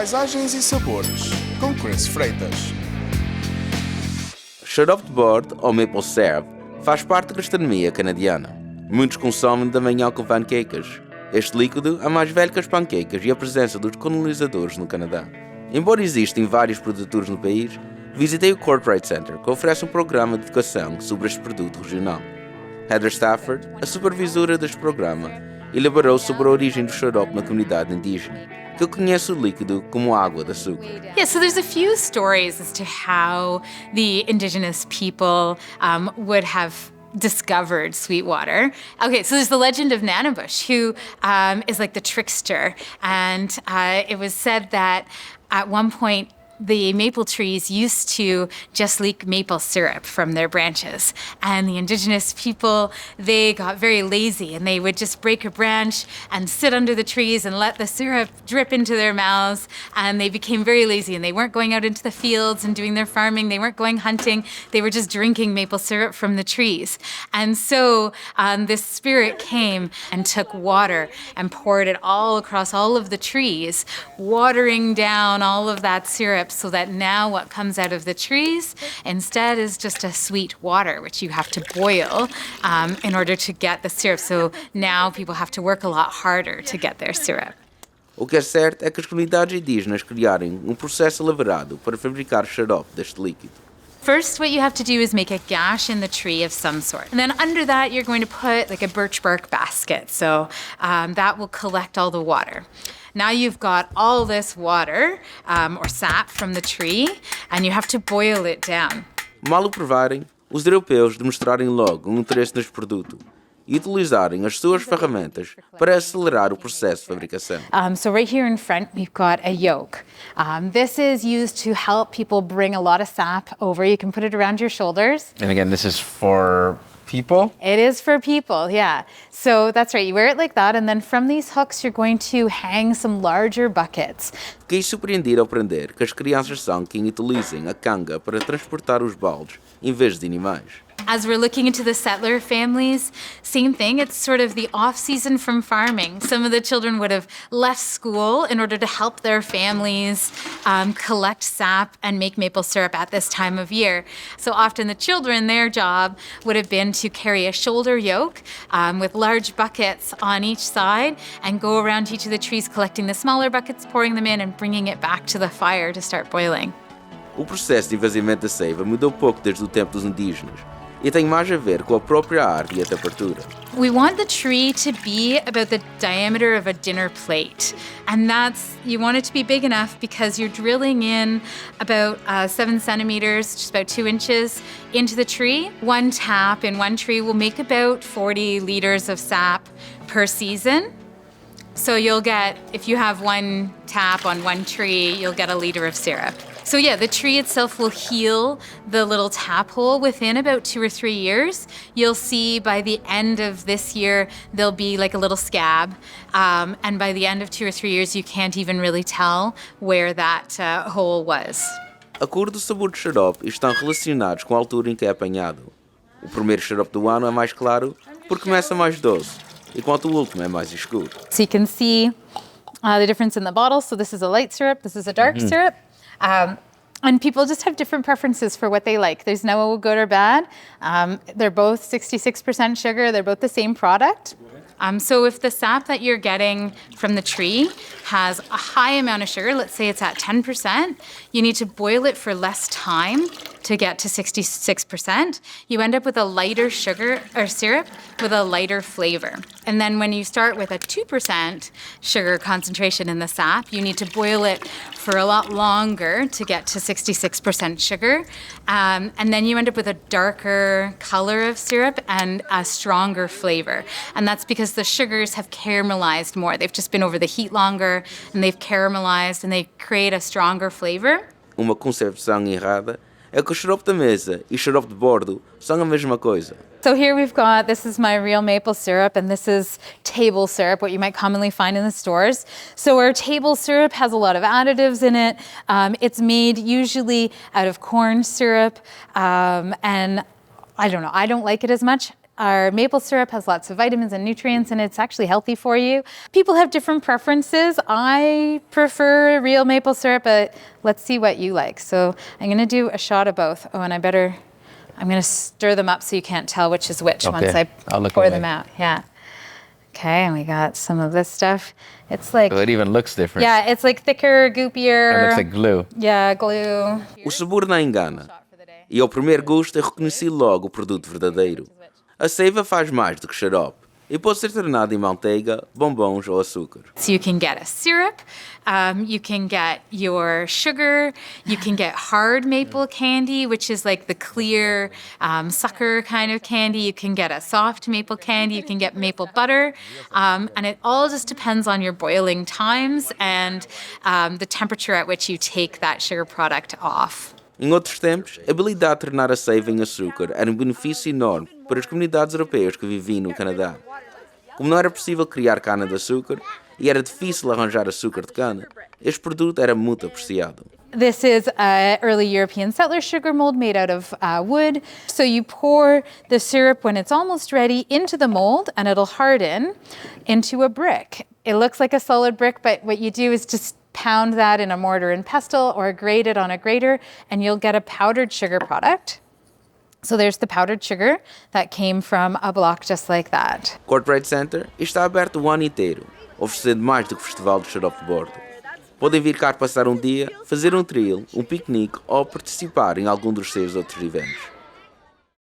Paisagens e Sabores, com Chris Freitas. Xarope de Bordo, ou maple syrup, faz parte da gastronomia canadiana. Muitos consomem da manhã com pancakes. Este líquido é mais velho que as pancakes e a presença dos colonizadores no Canadá. Embora existam vários produtores no país, visitei o Kortright Centre, que oferece um programa de educação sobre este produto regional. Heather Stafford, a supervisora deste programa, elaborou sobre a origem do xarope na comunidade indígena, que conhece o líquido como água de açúcar. Yeah, so there's a few stories as to how the indigenous people would have discovered Sweetwater. Okay, so there's the legend of Nanabush, who is like the trickster, and it was said that at one point the maple trees used to just leak maple syrup from their branches. And the indigenous people, they got very lazy and they would just break a branch and sit under the trees and let the syrup drip into their mouths. And they became very lazy and they weren't going out into the fields and doing their farming. They weren't going hunting. They were just drinking maple syrup from the trees. And so this spirit came and took water and poured it all across all of the trees, watering down all of that syrup, so that now what comes out of the trees instead is just a sweet water, which you have to boil in order to get the syrup. So now people have to work a lot harder to get their syrup. O que é certo é que as comunidades indígenas criaram um processo elaborado para fabricar xarope deste líquido. First, what you have to do is make a gash in the tree of some sort. And then under that, you're going to put like a birch bark basket. So that will collect all the water. Now you've got all this water or sap from the tree, and you have to boil it down. Mal o provarem, os europeus demonstrarem logo um interesse neste produto e utilizarem as suas ferramentas para acelerar o processo de fabricação. So right here in front, we've got a yoke. This is used to help people bring a lot of sap over. You can put it around your shoulders. And again, this is for people? It is for people, yeah. So that's right, you wear it like that, and then from these hooks, you're going to hang some larger buckets. Fiquei surpreendido ao aprender que as crianças são quem utilizem a canga para transportar os baldes em vez de animais. As we're looking into the settler families, same thing. It's sort of the off-season from farming. Some of the children would have left school in order to help their families collect sap and make maple syrup at this time of year. So often the children, their job would have been to carry a shoulder yoke with large buckets on each side and go around each of the trees collecting the smaller buckets, pouring them in and bringing it back to the fire to start boiling. O processo de esvaziamento da seiva mudou pouco desde o tempo dos indígenas e tem mais a ver com a própria árvore e a temperatura. We want the tree to be about the diameter of a dinner plate. And you want it to be big enough because you're drilling in about 7 centimeters, just about 2 inches into the tree. One tap in one tree will make about 40 liters of sap per season. So you'll get, if you have one tap on one tree, you'll get a liter of syrup. So yeah, the tree itself will heal the little tap hole within about 2 or 3 years. You'll see by the end of this year, there'll be like a little scab. And by the end of 2 or 3 years, you can't even really tell where that hole was. A cor do sabor de xarope estão relacionados com a altura em que é apanhado. O primeiro xarope do ano é mais claro porque começa mais doce, enquanto o último é mais escuro. So you can see the difference in the bottle. So this is a light syrup, this is a dark syrup. And people just have different preferences for what they like. There's no good or bad. They're both 66% sugar. They're both the same product. So if the sap that you're getting from the tree has a high amount of sugar, let's say it's at 10%, you need to boil it for less time to get to 66%. You end up with a lighter sugar or syrup with a lighter flavor. And then when you start with a 2% sugar concentration in the sap, you need to boil it for a lot longer to get to 66% sugar. And then you end up with a darker color of syrup and a stronger flavor. And that's because the sugars have caramelized more. They've just been over the heat longer and they've caramelized and they create a stronger flavor. Uma concepção errada é que o xarope da mesa e o xarope de bordo são a mesma coisa. So here we've got, this is my real maple syrup, and this is table syrup, what you might commonly find in the stores. So our table syrup has a lot of additives in it. It's made usually out of corn syrup, and I don't know, I don't like it as much. Our maple syrup has lots of vitamins and nutrients, and it's actually healthy for you. People have different preferences. I prefer real maple syrup, but let's see what you like. So I'm going to do a shot of both. Oh, and I'm going to stir them up so you can't tell which is which once I pour them out. Yeah. Okay, and we got some of this stuff. It's like... So it even looks different. Yeah, it's like thicker, goopier. It looks like glue. Yeah, glue. O sabor não engana. E ao primeiro gosto eu reconheci logo o produto verdadeiro. A seiva faz mais do que xarope e pode ser tornada em manteiga, bombons ou açúcar. So you can get a syrup, you can get your sugar, you can get hard maple candy, which is like the clear sucker kind of candy. You can get a soft maple candy, you can get maple butter, and it all just depends on your boiling times and the temperature at which you take that sugar product off. Em outros tempos, a habilidade de tornar a seiva em açúcar era um benefício enorme para as comunidades europeias que viviam no Canadá. Como não era possível criar cana-de-açúcar e era difícil arranjar açúcar de cana, este produto era muito apreciado. This is an early European settler sugar mold made out of wood. So you pour the syrup when it's almost ready into the mold and it'll harden into a brick. It looks like a solid brick, but what you do is just pound that in a mortar and pestle or grate it on a grater and you'll get a powdered sugar product. So there's the powdered sugar that came from a block just like that. Kortright Centre está aberto o ano inteiro, oferecendo mais do que o Festival do Xarope de Bordo. Podem vir cá passar um dia, fazer um trio, um piquenique ou participar em algum dos seus outros eventos.